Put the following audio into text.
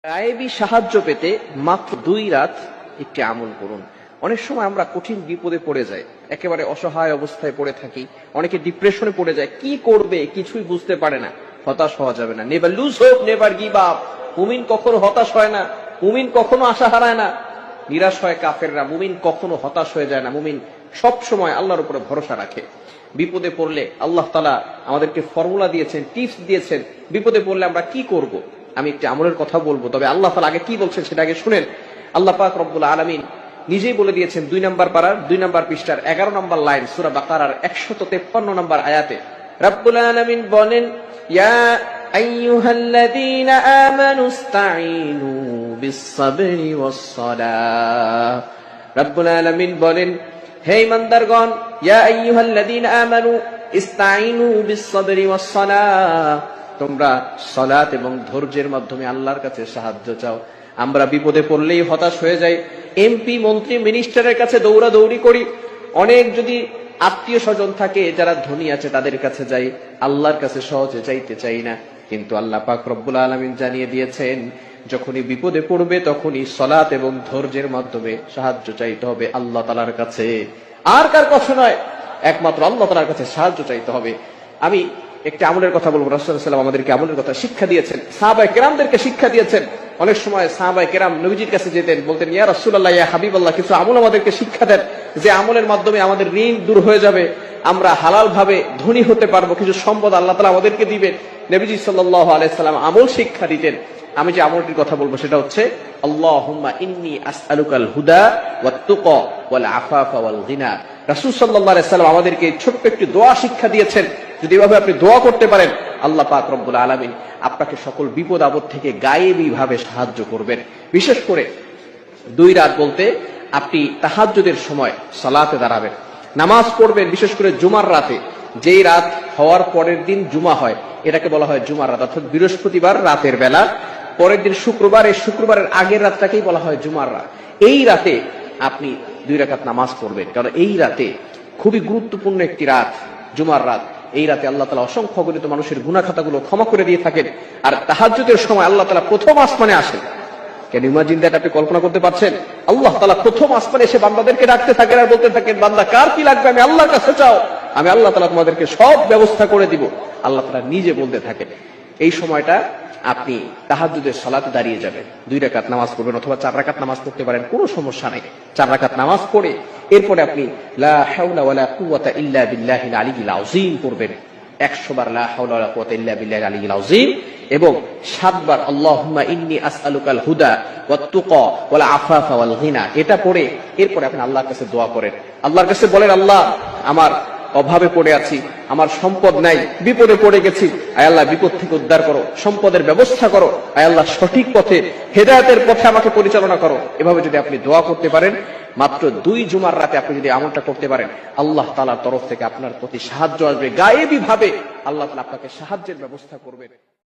গায়েবী সাহায্য পেতে মাত্র 2 রাত একটি আমল করুন। অনেক সময় আমরা কঠিন বিপদে পড়ে যাই, একেবারে অসহায় অবস্থায় পড়ে থাকি, অনেকে ডিপ্রেশনে পড়ে যায়, কি করবে কিছুই বুঝতে পারে না। হতাশ হওয়া যাবে না। Never lose hope, never give up. মুমিন কখনো হতাশ হয় না, মুমিন কখনো আশা হারায় না। নিরাশ হয় কাফেররা, মুমিন কখনো হতাশ হয়ে যায় না। মুমিন সব সময় আল্লাহর উপরে ভরসা রাখে। বিপদে পড়লে আল্লাহ তাআলা আমাদেরকে ফর্মুলা দিয়েছেন, টিপস দিয়েছেন। বিপদে পড়লে আমরা কি করব। আমি একটি আমলের কথা বলবো, তবে আল্লাহ তাআলা আগে কি বলছেন সেটা আগে শুনেন। আল্লাহ পাক রব্বুল আলামিন নিজেই বলে দিয়েছেন 2 নম্বর পারার 2 নম্বর পৃষ্ঠার 11 নম্বর লাইন সূরা বাকারার 153 নম্বর আয়াতে রব্বুল আলামিন বলেন, ইয়া আইয়ুহাল্লাযীনা আমানুস্তাঈনু বিস-সাবরি ওয়াস-সালাহ। রব্বুল আলামিন বলেন, হে ঈমানদারগণ, ইয়া আইয়ুহাল্লাযীনা আমানু ইস্তাঈনু বিস-সাবরি ওয়াস-সালাহ, তোমরা সালাত এবং ধৈর্যের মাধ্যমে আল্লাহর কাছে সাহায্য চাও। আমরা বিপদে পড়লেই হতাশ হয়ে যাই, এমপি মন্ত্রী মিনিস্টারের কাছে দৌড়াদৌড়ি করি। অনেক যদি আত্মীয় স্বজন থাকে যারা ধনী আছে তাদের কাছে যাই, আল্লাহর কাছে সহজে চাইতে চাই না। কিন্তু আল্লাহ পাক রব্বুল আলামিন জানিয়ে দিয়েছেন, যখনই বিপদে পড়বে তখনই সালাত এবং ধৈর্যের মাধ্যমে সাহায্য চাইতে হবে আল্লাহ তাআলার কাছে, আর কার কাছে নয়, একমাত্র আল্লাহ তাআলার কাছে সাহায্য চাইতে হবে। আমি একটি আমলের কথা বলবো। রাসূলুল্লাহ সাল্লাল্লাহু আলাইহি ওয়াসাল্লাম আমাদেরকে আমলের কথা শিক্ষা দিয়েছেন, সাহাবায়ে কেরামদেরকে শিক্ষা দিয়েছেন। অনেক সময় সাহাবায়ে কেরাম নবীজির কাছে যেতেন, বলতেন, ইয়া রাসূলুল্লাহ, ইয়া হাবিবাল্লাহ, কিছু আমল আমাদেরকে শিক্ষা দেন, যে আমলের মাধ্যমে আমাদের ঋণ দূর হয়ে যাবে, আমরা হালাল ভাবে ধনী হতে পারবো, কিছু সম্পদ আল্লাহ তাআলা আমাদেরকে দিবেন। নবীজি সাল্লাল্লাহু আলাইহি ওয়াসাল্লাম আমল শিক্ষা দিতেন। আমি যে আমলটির কথা বলবো সেটা হচ্ছে, আল্লাহুম্মা ইন্নী আসআলুকাল হুদা ওয়াত তুকা ওয়াল আফাফা ওয়াল গিনা। রাসূল সাল্লাল্লাহু আলাইহি ওয়াসাল্লাম আমাদেরকে ছোট্ট একটি দোয়া শিক্ষা দিয়েছেন। যদি এভাবে আপনি দোয়া করতে পারেন, আল্লাহ পাক রব্বুল আলামিন আপনাকে সকল বিপদ আপদ থেকে গায়েবী ভাবে সাহায্য করবেন। বিশেষ করে 2 রাত বলতে আপনি তাহাজ্জুদের সময় সালাতে দাঁড়াবেন, নামাজ পড়বেন। বিশেষ করে জুমার রাতে, যেই রাত হওয়ার পরের দিন জুমা হয়, এটাকে বলা হয় জুমার রাত, অর্থাৎ বৃহস্পতিবার রাতের বেলা, পরের দিন শুক্রবার, এই শুক্রবারের আগের রাতটাকেই বলা হয় জুমার রাত। এই রাতে আপনি 2 রাকাত নামাজ পড়বেন, কারণ এই রাতে খুবই গুরুত্বপূর্ণ একটি রাত, জুমার রাত। এই রাতে আল্লাহ তাআলা অসংখ্য অগণিত মানুষের গুনাহ খাতাগুলো ক্ষমা করে দিয়ে থাকেন। আর তাহাজ্জুদের সময় আল্লাহ তাআলা প্রথম আসমানে আসেন। Can you imagine that? আপনি কল্পনা করতে পারছেন? আল্লাহ তাআলা প্রথম আসমানে এসে বান্দাদেরকে ডাকতে থাকেন আর বলতে থাকেন, বান্দা কার কি লাগবে আমি আল্লাহর কাছে চাও, আমি আল্লাহ তাআলা তোমাদেরকে সব ব্যবস্থা করে দিব। আল্লাহ তাআলা নিজে বলতে থাকেন। এই সময়টা আপনি তাহাজ্জুদের সালাতে দাঁড়িয়ে যাবেন, 2 রাকাত নামাজ পড়বেন, অথবা 4 রাকাত নামাজ পড়তে পারেন, কোনো সমস্যা নেই। 4 রাকাত নামাজ পড়ে এরপরে আপনি লা হাওলা ওয়ালা কুওয়াতা ইল্লা বিল্লাহিল আলিয়্যিল আযীম পড়বেন। 100 বার লা হাওলা ওয়ালা কুওয়াতা ইল্লা বিল্লাহিল আলিয়্যিল আযীম এবং 7 বার আল্লাহুম্মা ইন্নী আসআলুকাল হুদা ওয়াত তুকা ওয়াল আফাফা ওয়াল গিনা। এটা পড়ে এরপরে আপনি আল্লাহর কাছে দোয়া করেন। আল্লাহর কাছে বলেন, আল্লাহ, আমার অভাবে পড়ে আছি, আমার সম্পদ নাই, বিপদে পড়ে গেছি, আয় আল্লাহ বিপদ থেকে উদ্ধার করো, সম্পদের ব্যবস্থা করো, আয় আল্লাহ সঠিক পথে, হেদায়েতের পথে আমাকে পরিচালনা করো। এভাবে যদি আপনি দোয়া করতে পারেন, মাত্র 2 জুমার রাতে আপনি যদি আমলটা করতে পারেন, আল্লাহ তাআলার তরফ থেকে আপনার প্রতি সাহায্য আসবে। গায়েবী ভাবে আল্লাহ তাআলা আপনাকে সাহায্যের ব্যবস্থা করবেন।